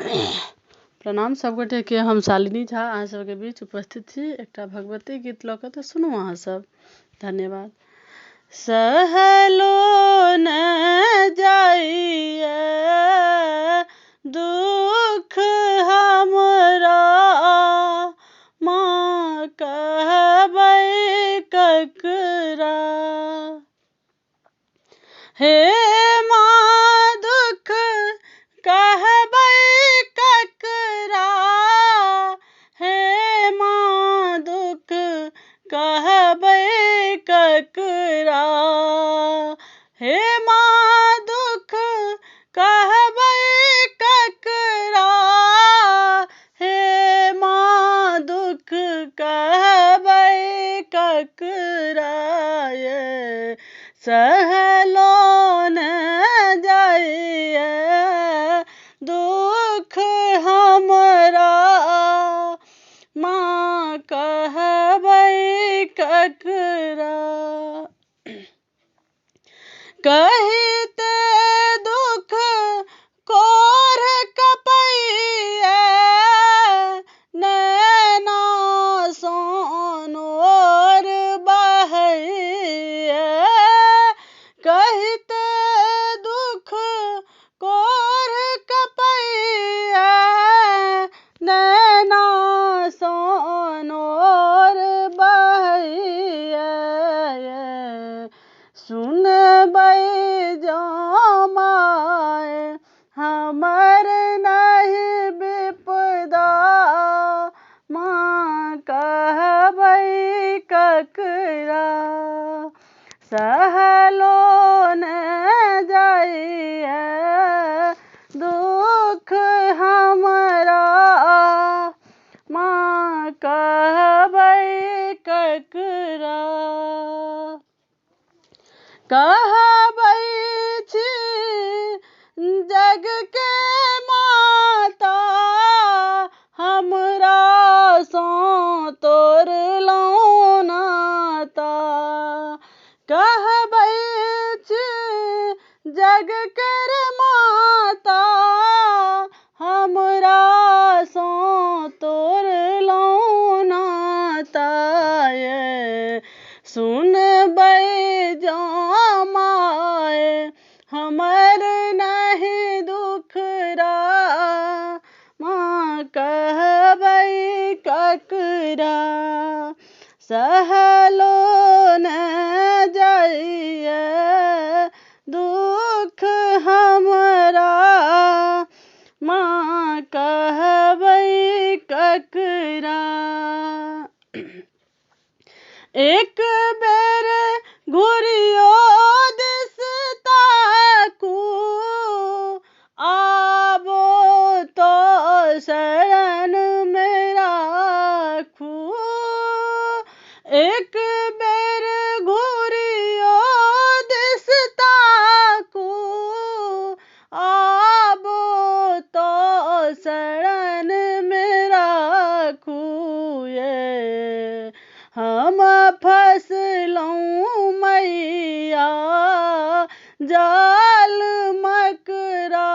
प्रणाम सब गोटे के। हम शालिनी झा अहाँ सबके बीच उपस्थित छी एकटा भगवती गीत लऽ कऽ। तऽ सुनू अहाँ सब। धन्यवाद। सहलो न जाइए दुख हमरा, माँ कहबै ककरा। हे माँ दुख कहबै ककरा, हे माँ दुख कहबै ककरा, हे माँ दुख कहबै ककरा, हे माँ दुख कहबै ककरा। ये सहलो न जाइए दुख हमरा, माँ कहबै ककरा। कहिते दुख कोर कपैया, नैना सँ नोर बहैया। कहिते दुख कोर कपैया, नैना सँ नोर बहैया। सुनबै जँ माय हमर नहि विपदा, माँ कहबै ककरा। सहलो न जाइए दुख हमरा, माँ कहबै ककरा। कहबै छी जग के माता, हमरा सँ तोड़लहुँ नाता। कहबै छी जग केर माता, हमरा सँ तोड़लहुँ नाता। ये सुनबै जँ माय हमर नहि दुखरा, माँ कहबै ककरा। सहलो न जाइए दुख हमरा, माँ कहबै ककरा। एक बेर घुरियो दिस ताकू, आबो तऽ शरण में राखू। एक बेर घुरियो दिस ताकू, आबो तऽ शरण में राखू। ये हम फसलहुँ मैया जाल मकरा,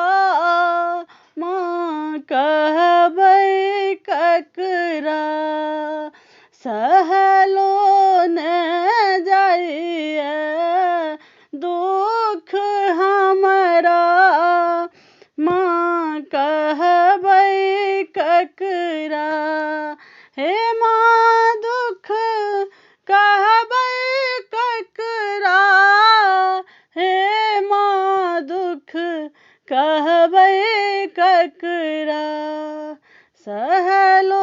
माँ कहबै ककरा। सहलो न जाइए दुख हमरा, माँ कहबै ककरा। हे माँ दुख कहबै ककरा, हे माँ दुख कहबै ककरा। सहलो